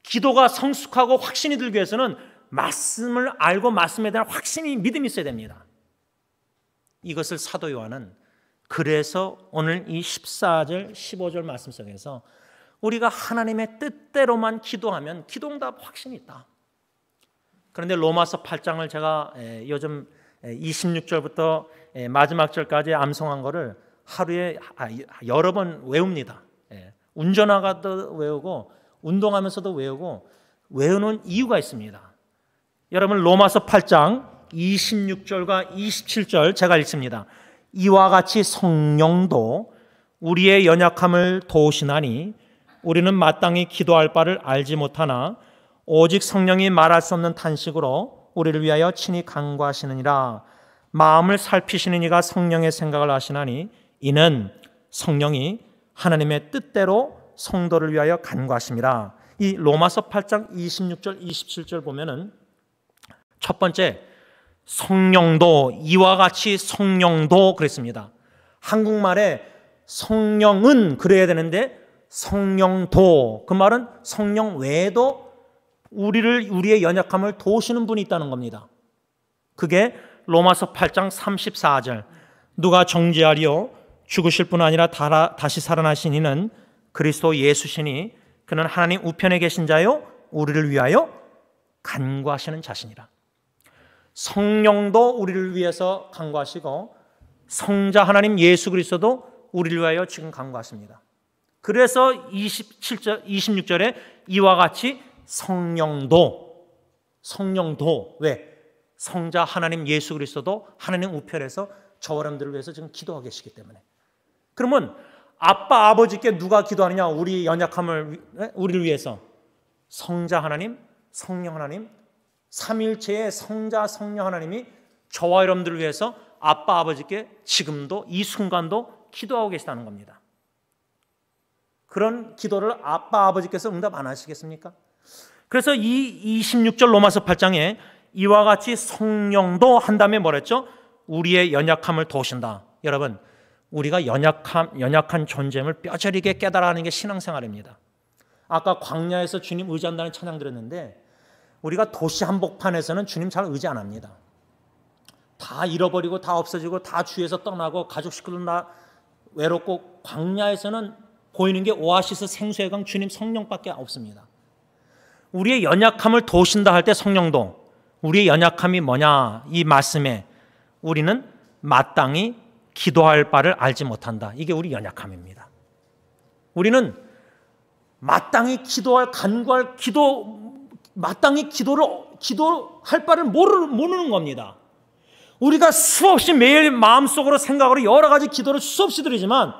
기도가 성숙하고 확신이 들기 위해서는 말씀을 알고 말씀에 대한 확신이, 믿음이 있어야 됩니다. 이것을 사도 요한은 그래서 오늘 이 14절 15절 말씀 속에서 우리가 하나님의 뜻대로만 기도하면 기도응답 확신이 있다. 그런데 로마서 8장을 제가 요즘 26절부터 마지막 절까지 암송한 거를 하루에 여러 번 외웁니다. 운전하다도 외우고 운동하면서도 외우고, 외우는 이유가 있습니다. 여러분, 로마서 8장 26절과 27절 제가 읽습니다. 이와 같이 성령도 우리의 연약함을 도우시나니 우리는 마땅히 기도할 바를 알지 못하나 오직 성령이 말할 수 없는 탄식으로 우리를 위하여 친히 간구하시느니라. 마음을 살피시는 이가 성령의 생각을 아시나니 이는 성령이 하나님의 뜻대로 성도를 위하여 간구하심이라. 이 로마서 8장 26절 27절 보면은 첫 번째 성령도, 이와 같이 성령도 그랬습니다. 한국말에 성령은 그래야 되는데 성령도, 그 말은 성령 외에도 우리의 연약함을 도우시는 분이 있다는 겁니다. 그게 로마서 8장 34절 누가 정죄하리요? 죽으실 뿐 아니라 다시 살아나신 이는 그리스도 예수시니 그는 하나님 우편에 계신 자요 우리를 위하여 간구하시는 자신이라. 성령도 우리를 위해서 간구하시고 성자 하나님 예수 그리스도도 우리를 위하여 지금 간구하십니다. 그래서 26절에 이와 같이 성령도 왜? 성자 하나님 예수 그리스도도 하나님 우편에서 저와 여러분들을 위해서 지금 기도하고 계시기 때문에. 그러면 아빠 아버지께 누가 기도하느냐? 우리 연약함을 우리를 위해서 성자 하나님, 성령 하나님, 삼일체의 성자 성령 하나님이 저와 여러분들을 위해서 아빠 아버지께 지금도 이 순간도 기도하고 계시다는 겁니다. 그런 기도를 아빠 아버지께서 응답 안 하시겠습니까? 그래서 이 26절 로마서 8장에 이와 같이 성령도 한 다음에 뭐랬죠? 우리의 연약함을 도우신다. 여러분, 우리가 연약한 존재임을 뼈저리게 깨달아가는 게 신앙생활입니다. 아까 광야에서 주님 의지한다는 찬양 들었는데 우리가 도시 한복판에서는 주님 잘 의지 안 합니다. 다 잃어버리고 다 없어지고 다 주위에서 떠나고 가족 식구들 다 외롭고 광야에서는 보이는 게 오아시스 생수의 강 주님 성령밖에 없습니다. 우리의 연약함을 도우신다 할 때 성령도 우리의 연약함이 뭐냐 이 말씀에 우리는 마땅히 기도할 바를 알지 못한다. 이게 우리 연약함입니다. 우리는 마땅히 기도할 간구할 마땅히 기도할 바를 모르는 겁니다. 우리가 수없이 매일 마음속으로 생각으로 여러 가지 기도를 수없이 드리지만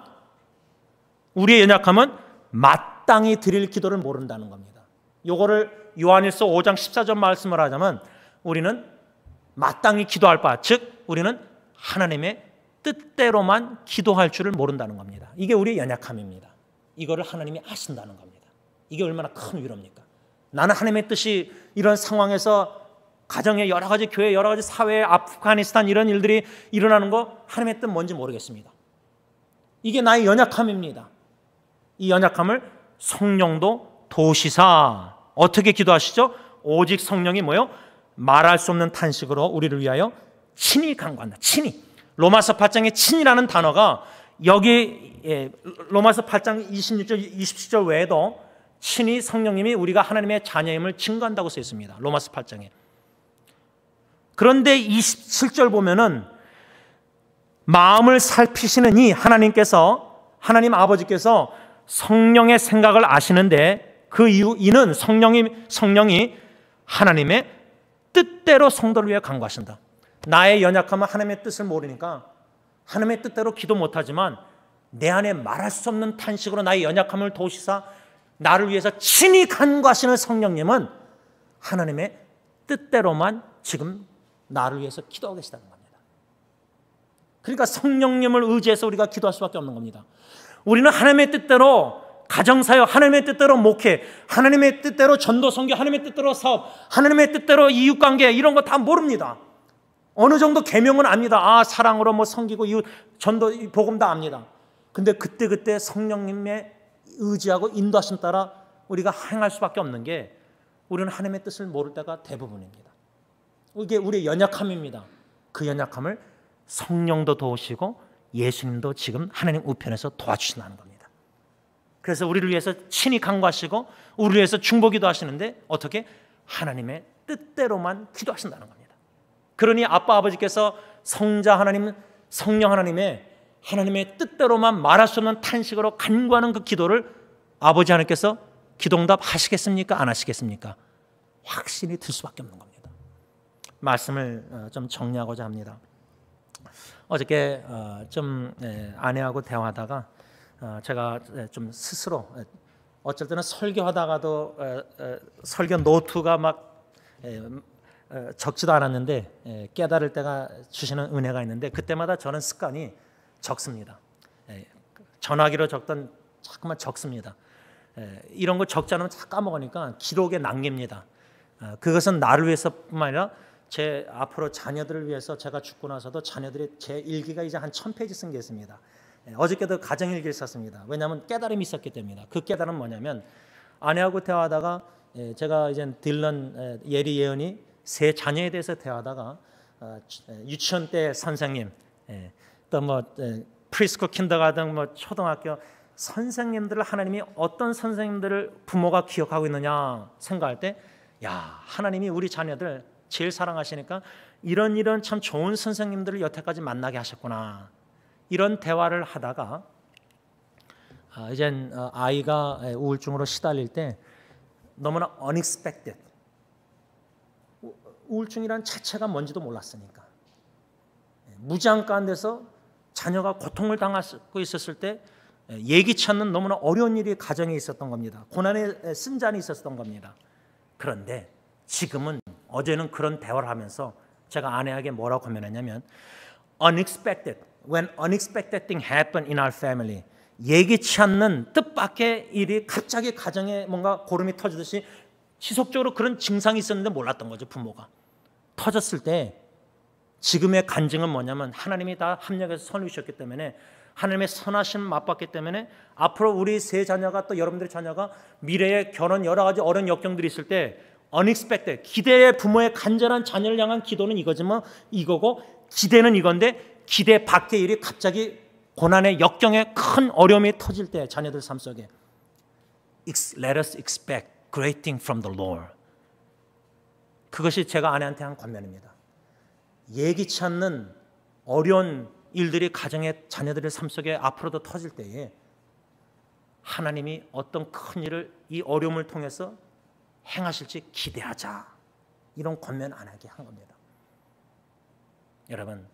우리의 연약함은 마땅히 드릴 기도를 모른다는 겁니다. 요거를 요한일서 5장 14절 말씀을 하자면 우리는 마땅히 기도할 바, 즉 우리는 하나님의 뜻대로만 기도할 줄을 모른다는 겁니다. 이게 우리의 연약함입니다. 이거를 하나님이 아신다는 겁니다. 이게 얼마나 큰 위로입니까? 나는 하나님의 뜻이 이런 상황에서 가정에 여러 가지 교회, 여러 가지 사회, 아프가니스탄 이런 일들이 일어나는 거 하나님의 뜻 뭔지 모르겠습니다. 이게 나의 연약함입니다. 이 연약함을 성령도 도우시사 어떻게 기도하시죠? 오직 성령이 뭐요? 말할 수 없는 탄식으로 우리를 위하여 친히 간구한다. 친히. 로마서 8장의 친이라는 단어가 여기 로마서 8장 26절, 27절 외에도 친히 성령님이 우리가 하나님의 자녀임을 증거한다고 써 있습니다. 로마서 8장에. 그런데 27절 보면은 마음을 살피시는 이 하나님 아버지께서 성령의 생각을 아시는데 그 이는 성령이 하나님의 뜻대로 성도를 위해 간구하신다. 나의 연약함은 하나님의 뜻을 모르니까 하나님의 뜻대로 기도 못하지만 내 안에 말할 수 없는 탄식으로 나의 연약함을 도우시사 나를 위해서 친히 간구하시는 성령님은 하나님의 뜻대로만 지금 나를 위해서 기도하고 계시다는 겁니다. 그러니까 성령님을 의지해서 우리가 기도할 수밖에 없는 겁니다. 우리는 하나님의 뜻대로 가정사역, 하나님의 뜻대로 목회, 하나님의 뜻대로 전도 선교, 하나님의 뜻대로 사업, 하나님의 뜻대로 이웃관계 이런 거 다 모릅니다. 어느 정도 계명은 압니다. 사랑으로 뭐 섬기고 이웃 전도 복음 다 압니다. 근데 그때 성령님의 의지하고 인도하심 따라 우리가 행할 수밖에 없는 게 우리는 하나님의 뜻을 모를 때가 대부분입니다. 이게 우리의 연약함입니다. 그 연약함을 성령도 도우시고 예수님도 지금 하나님 우편에서 도와주신다는 겁니다. 그래서 우리를 위해서 친히 간구하시고 우리를 위해서 중보기도 하시는데 어떻게? 하나님의 뜻대로만 기도하신다는 겁니다. 그러니 아빠 아버지께서 성자 하나님, 성령 하나님의 뜻대로만 말할 수 없는 탄식으로 간구하는 그 기도를 아버지 하나님께서 기도응답 하시겠습니까? 안 하시겠습니까? 확신이 들 수밖에 없는 겁니다. 말씀을 좀 정리하고자 합니다. 어저께 좀 아내하고 대화하다가 제가 좀 스스로 어쩔 때는 설교하다가도 설교 노트가 막 적지도 않았는데 깨달을 때가 주시는 은혜가 있는데 그때마다 저는 습관이 적습니다. 전화기로 적던 자꾸만 적습니다. 이런 거 적지 않으면 다 까먹으니까 기록에 남깁니다. 그것은 나를 위해서뿐만 아니라 제 앞으로 자녀들을 위해서 제가 죽고 나서도 자녀들이 제 일기가 이제 한 1000페이지 쓴 게 있습니다. 어저께도 가정일기를 썼습니다. 왜냐하면 깨달음이 있었기 때문이다. 그 깨달음은 뭐냐면 아내하고 대화하다가 제가 이제 딜런 예리 예언이 세 자녀에 대해서 대화하다가 유치원 때 선생님 또 뭐 프리스쿨 킨더가든 뭐 초등학교 선생님들을 하나님이 어떤 선생님들을 부모가 기억하고 있느냐 생각할 때 야 하나님이 우리 자녀들 제일 사랑하시니까 이런 참 좋은 선생님들을 여태까지 만나게 하셨구나. 이런 대화를 하다가 이젠 아이가 우울증으로 시달릴 때 너무나 unexpected 우울증이란 자체가 뭔지도 몰랐으니까 무지한 가운데서 자녀가 고통을 당하고 있었을 때 예기치 않는 너무나 어려운 일이 가정에 있었던 겁니다. 고난의 쓴잔이 있었던 겁니다. 그런데 지금은 어제는 그런 대화를 하면서 제가 아내에게 뭐라고 고민했냐면 unexpected, when unexpected thing happen in our family 예기치 않는 뜻밖의 일이 갑자기 가정에 뭔가 고름이 터지듯이 지속적으로 그런 증상이 있었는데 몰랐던 거죠. 부모가 터졌을 때 지금의 간증은 뭐냐면 하나님이 다 합력해서 선을 주셨기 때문에 하나님의 선하심 맛봤기 때문에 앞으로 우리 세 자녀가 또 여러분들의 자녀가 미래에 결혼 여러 가지 어려운 역경들이 있을 때 unexpected 기대의 부모의 간절한 자녀를 향한 기도는 이거지만 이거고 기대는 이건데 기대 밖의 일이 갑자기 고난의 역경에 큰 어려움이 터질 때 자녀들 삶 속에 let us expect great thing from the Lord. 그것이 제가 아내한테 한 권면입니다. 예기치 않는 어려운 일들이 가정의 자녀들의 삶 속에 앞으로도 터질 때에 하나님이 어떤 큰 일을 이 어려움을 통해서 행하실지 기대하자. 이런 권면 안 하게 한 겁니다. 여러분,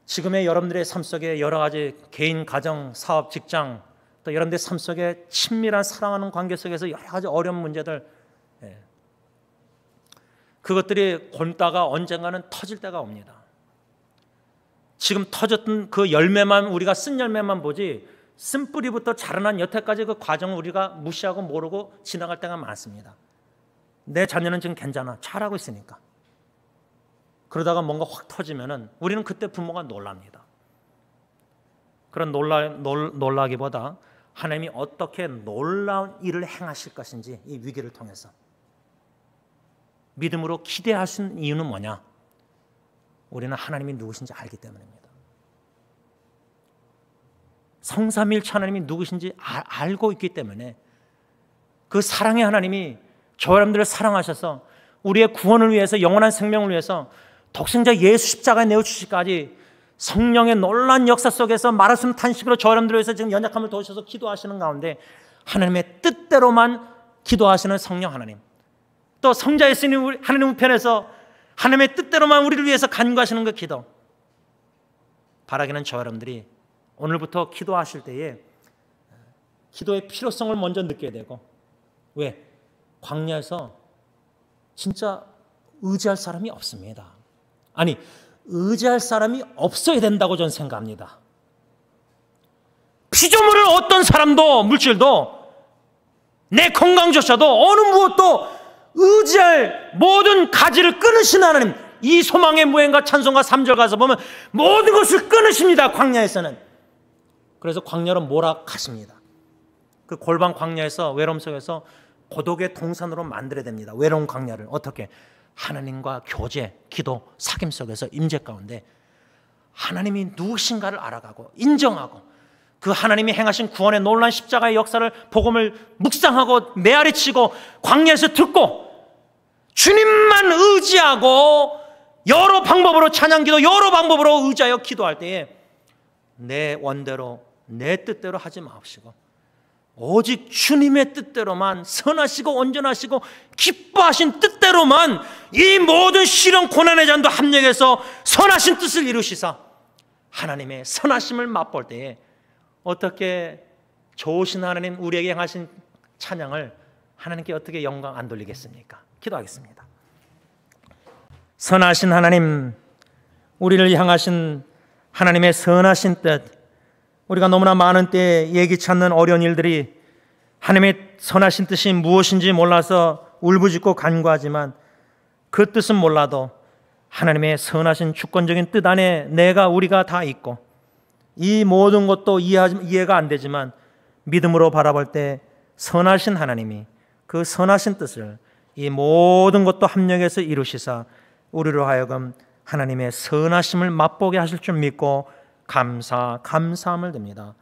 지금의 여러분들의 삶 속에 여러 가지 개인, 가정, 사업, 직장 또 여러분들의 삶 속에 친밀한 사랑하는 관계 속에서 여러 가지 어려운 문제들 그것들이 곪다가 언젠가는 터질 때가 옵니다. 지금 터졌던 그 열매만 우리가 쓴 열매만 보지 쓴뿌리부터 자라난 여태까지 그 과정을 우리가 무시하고 모르고 지나갈 때가 많습니다. 내 자녀는 지금 괜찮아. 잘하고 있으니까. 그러다가 뭔가 확 터지면은 우리는 그때 부모가 놀랍니다. 그런 놀라기보다 하나님이 어떻게 놀라운 일을 행하실 것인지 이 위기를 통해서 믿음으로 기대할 수 있는 이유는 뭐냐? 우리는 하나님이 누구신지 알기 때문입니다. 성삼일체 하나님이 누구신지 알고 있기 때문에 그 사랑의 하나님이 저 여러분들을 사랑하셔서 우리의 구원을 위해서 영원한 생명을 위해서 독생자 예수 십자가에 내어주시기까지 성령의 놀라운 역사 속에서 말없음 탄식으로 저 여러분들을 위해서 지금 연약함을 도우셔서 기도하시는 가운데 하나님의 뜻대로만 기도하시는 성령 하나님 또 성자 예수님 하나님 우편에서 하나님의 뜻대로만 우리를 위해서 간구하시는 그 기도 바라기는 저 여러분들이 오늘부터 기도하실 때에 기도의 필요성을 먼저 느껴야 되고 왜? 광야에서 진짜 의지할 사람이 없습니다. 아니 의지할 사람이 없어야 된다고 저는 생각합니다. 피조물을 어떤 사람도 물질도 내 건강조차도 어느 무엇도 의지할 모든 가지를 끊으신 하나님 이 소망의 무행과 찬송과 3절 가서 보면 모든 것을 끊으십니다. 광야에서는. 그래서 광야로 몰아가십니다. 그 골방 광야에서 외로움 속에서 고독의 동산으로 만들어야 됩니다. 외로운 광야를 어떻게? 하나님과 교제, 기도, 사귐 속에서 임재 가운데 하나님이 누구신가를 알아가고 인정하고 그 하나님이 행하신 구원의 놀라운 십자가의 역사를 복음을 묵상하고 메아리치고 광야에서 듣고 주님만 의지하고 여러 방법으로 찬양기도 여러 방법으로 의지하여 기도할 때에 내 원대로 내 뜻대로 하지 마옵시고 오직 주님의 뜻대로만 선하시고 온전하시고 기뻐하신 뜻대로만 이 모든 시련 고난의 잔도 합력해서 선하신 뜻을 이루시사 하나님의 선하심을 맛볼 때에 어떻게 좋으신 하나님 우리에게 행하신 찬양을 하나님께 어떻게 영광 안 돌리겠습니까? 기도하겠습니다. 선하신 하나님, 우리를 향하신 하나님의 선하신 뜻, 우리가 너무나 많은 때에 예기치 않는 어려운 일들이 하나님의 선하신 뜻이 무엇인지 몰라서 울부짖고 간구하지만 그 뜻은 몰라도 하나님의 선하신 주권적인 뜻 안에 우리가 다 있고 이 모든 것도 이해가 안 되지만 믿음으로 바라볼 때 선하신 하나님이 그 선하신 뜻을 이 모든 것도 합력해서 이루시사 우리로 하여금 하나님의 선하심을 맛보게 하실 줄 믿고 감사함을 드립니다.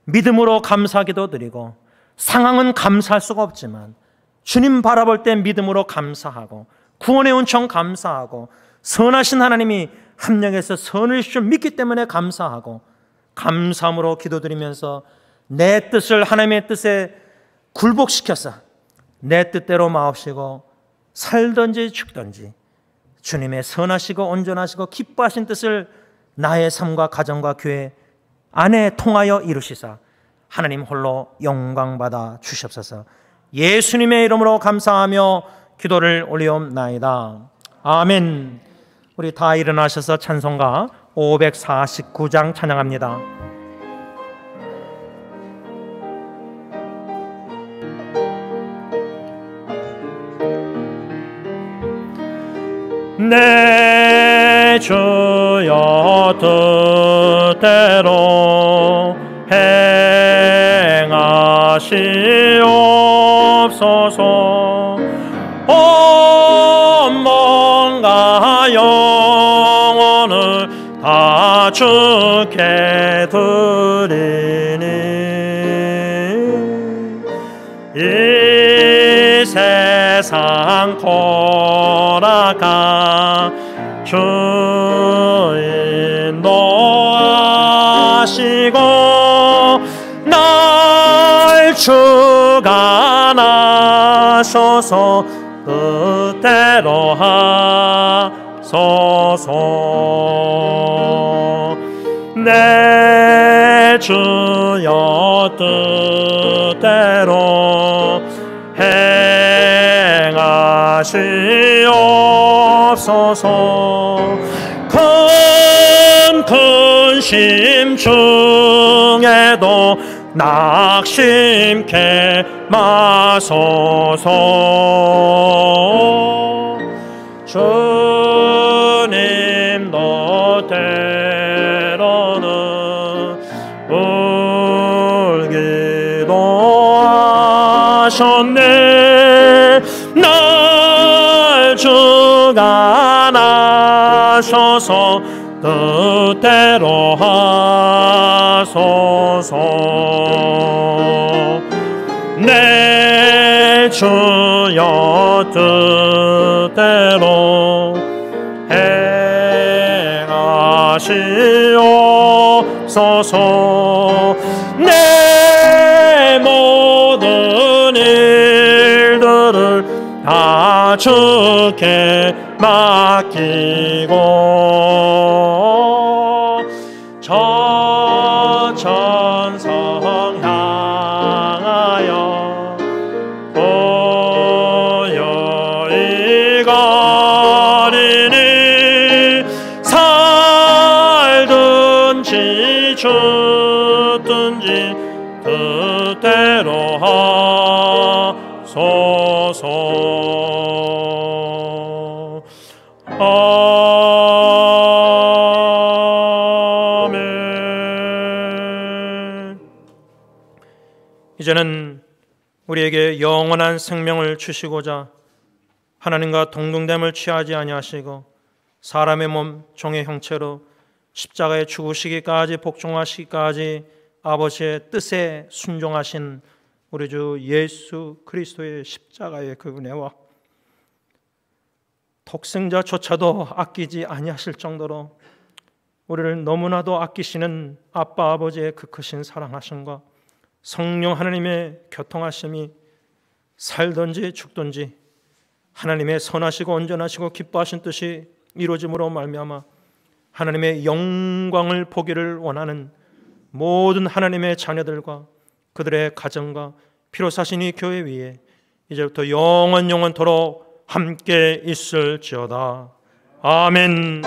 믿음으로 감사기도 드리고 상황은 감사할 수가 없지만 주님 바라볼 때 믿음으로 감사하고 구원의 은총 감사하고 선하신 하나님이 합력해서 선을 주실 줄 믿기 때문에 감사하고 감사함으로 기도드리면서 내 뜻을 하나님의 뜻에 굴복시켜서 내 뜻대로 마옵시고 살든지 죽든지 주님의 선하시고 온전하시고 기뻐하신 뜻을 나의 삶과 가정과 교회 안에 통하여 이루시사 하나님 홀로 영광받아 주시옵소서. 예수님의 이름으로 감사하며 기도를 올리옵나이다. 아멘. 우리 다 일어나셔서 찬송가 549장 찬양합니다. 내 주여 뜻대로 행하시옵소서. 온 몸과 영혼을 다 주께 드리니 이 세상 고락한 주인 노하시고 날 주관하소서. 뜻대로 하소서. 내 주여 뜻대로 행하시옵소서. 큰 근심 중에도 낙심케 마소서. 주님도 때로는 울기도 하셨네. 날 주관하소서. 뜻대로 하소서. 내 주여 뜻대로 행하시옵소서. 내 모든 일들을 다 주께 맡기고 저 천성 향하여 고요히 가리니 살든지 죽든지 뜻대로 하소서. 아멘. 이제는 우리에게 영원한 생명을 주시고자 하나님과 동등됨을 취하지 아니하시고 사람의 몸 종의 형체로 십자가에 죽으시기까지 복종하시기까지 아버지의 뜻에 순종하신 우리 주 예수 그리스도의 십자가의 그 은혜와 독생자조차도 아끼지 아니하실 정도로 우리를 너무나도 아끼시는 아빠 아버지의 그 크신 사랑하심과 성령 하나님의 교통하심이 살든지 죽든지 하나님의 선하시고 온전하시고 기뻐하신 뜻이 이루어짐으로 말미암아 하나님의 영광을 보기를 원하는 모든 하나님의 자녀들과 그들의 가정과 피로 사신 이 교회 위에 이제부터 영원토록 함께 있을지어다. 아멘.